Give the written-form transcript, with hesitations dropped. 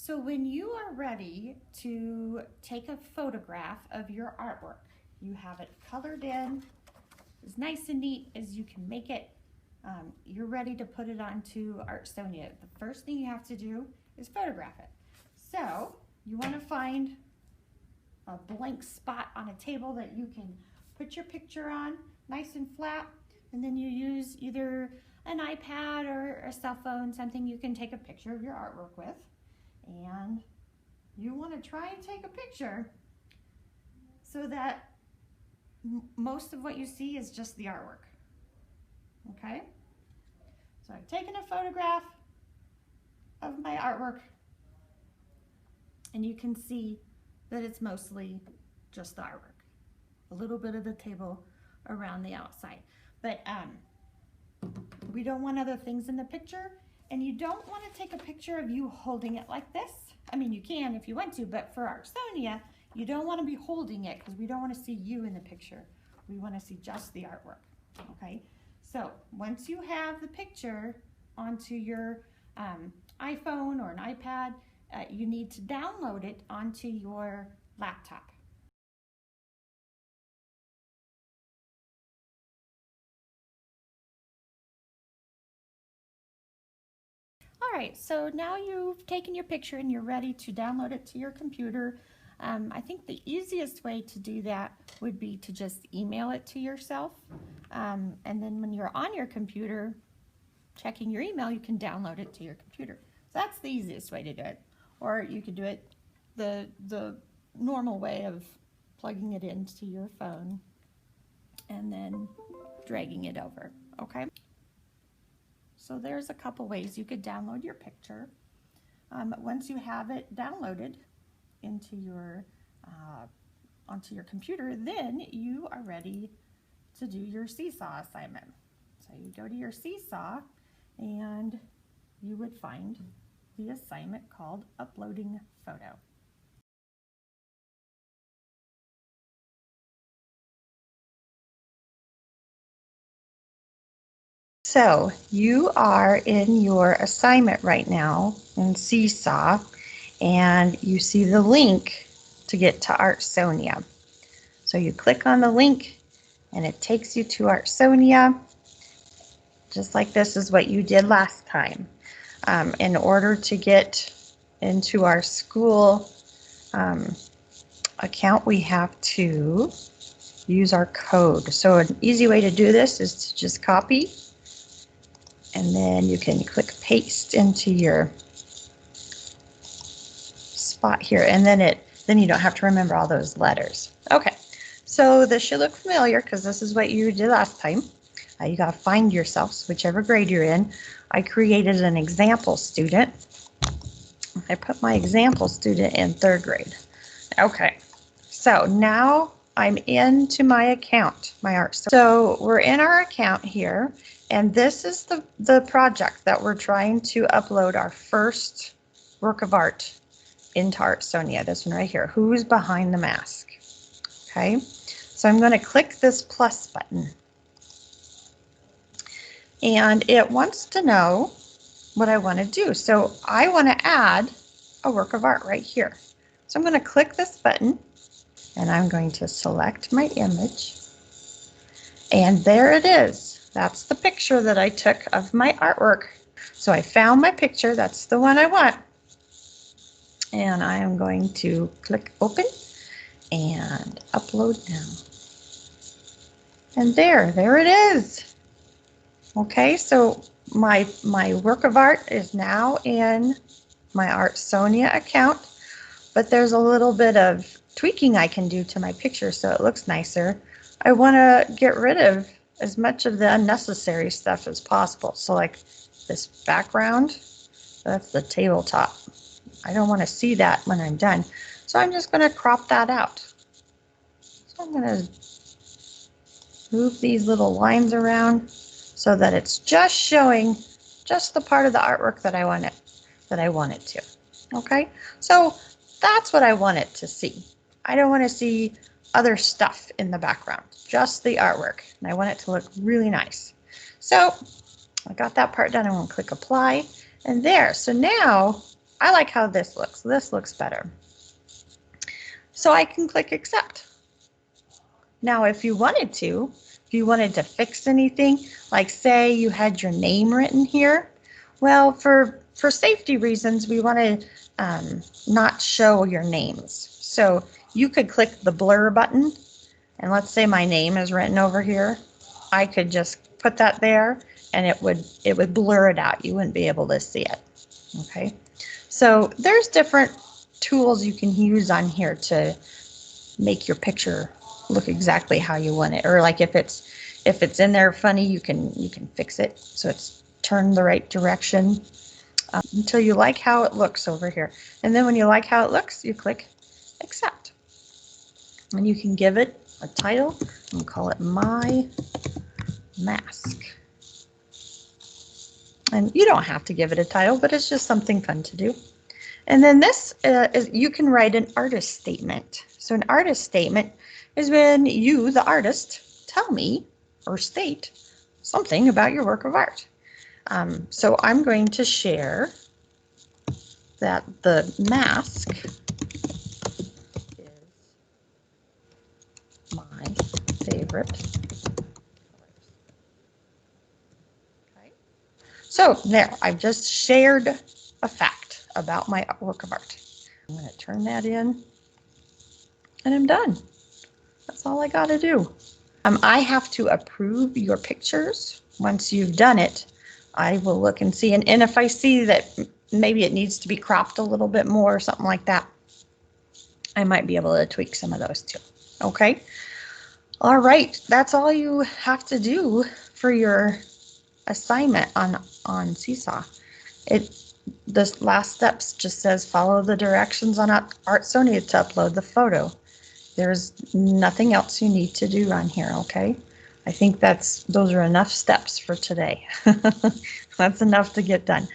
So when you are ready to take a photograph of your artwork, you have it colored in, as nice and neat as you can make it. You're ready to put it onto Artsonia. The first thing you have to do is photograph it. So you want to find a blank spot on a table that you can put your picture on, nice and flat, and then you use either an iPad or a cell phone, something you can take a picture of your artwork with. And you want to try and take a picture so that most of what you see is just the artwork. Okay? So I've taken a photograph of my artwork, and you can see that it's mostly just the artwork. A little bit of the table around the outside. But we don't want other things in the picture, and you don't want to take a picture of you holding it like this. I mean, you can if you want to, but for Artsonia, you don't want to be holding it because we don't want to see you in the picture. We want to see just the artwork, okay? So once you have the picture onto your iPhone or an iPad, you need to download it onto your laptop. All right, so now you've taken your picture and you're ready to download it to your computer. I think the easiest way to do that would be to just email it to yourself. And then when you're on your computer, checking your email, you can download it to your computer. So that's the easiest way to do it. Or you could do it the normal way of plugging it into your phone and then dragging it over, okay? So there's a couple ways you could download your picture. Once you have it downloaded into your onto your computer, then you are ready to do your Seesaw assignment. So you go to your Seesaw and you would find the assignment called Uploading Photo. So you are in your assignment right now in Seesaw, and you see the link to get to Artsonia. So you click on the link and it takes you to Artsonia, just like this is what you did last time. In order to get into our school account, we have to use our code. So an easy way to do this is to just copy, and then you can click paste into your spot here, and then you don't have to remember all those letters. Okay, so this should look familiar because this is what you did last time. You got to find yourself, so whichever grade you're in. I created an example student. I put my example student in 3rd grade. Okay, so now I'm into my account, my art. So we're in our account here, and this is the project that we're trying to upload our first work of art into Artsonia, this one right here, Who's Behind the Mask? Okay, so I'm going to click this plus button. And it wants to know what I want to do. So I want to add a work of art right here. So I'm going to click this button and I'm going to select my image. And there it is. That's the picture that I took of my artwork. So I found my picture. That's the one I want. And I am going to click open and upload now. And there it is. Okay, so my work of art is now in my Artsonia account, but there's a little bit of tweaking I can do to my picture so it looks nicer. I want to get rid of as much of the unnecessary stuff as possible. So like this background, that's the tabletop. I don't want to see that when I'm done. So I'm just going to crop that out. So I'm going to move these little lines around so that it's just showing just the part of the artwork that I want it to. Okay, so that's what I want it to see. I don't want to see other stuff in the background, just the artwork, and I want it to look really nice. So I got that part done. I'm going to click apply, and there. So now I like how this looks. This looks better. So I can click accept. Now, if you wanted to fix anything, like say you had your name written here, well, for safety reasons, we want to not show your names. So you could click the blur button, and let's say my name is written over here. I could just put that there, and it would blur it out. You wouldn't be able to see it. Okay, so there's different tools you can use on here to make your picture look exactly how you want it. Or like if it's in there funny, you can fix it so it's turned the right direction until you like how it looks over here. And then when you like how it looks, you click accept. And you can give it a title and call it My Mask. And you don't have to give it a title, but it's just something fun to do. And then this is, you can write an artist statement. So an artist statement is when you, the artist, tell me or state something about your work of art. So I'm going to share that the mask is my favorite colors. Okay. So there, I've just shared a fact about my work of art. I'm going to turn that in and I'm done. That's all I got to do. I have to approve your pictures. Once you've done it, I will look and see. And if I see that maybe it needs to be cropped a little bit more or something like that, I might be able to tweak some of those too. Okay. All right. That's all you have to do for your assignment on Seesaw. The last steps just says follow the directions on Artsonia to upload the photo. There's nothing else you need to do on here, okay? I think those are enough steps for today. That's enough to get done.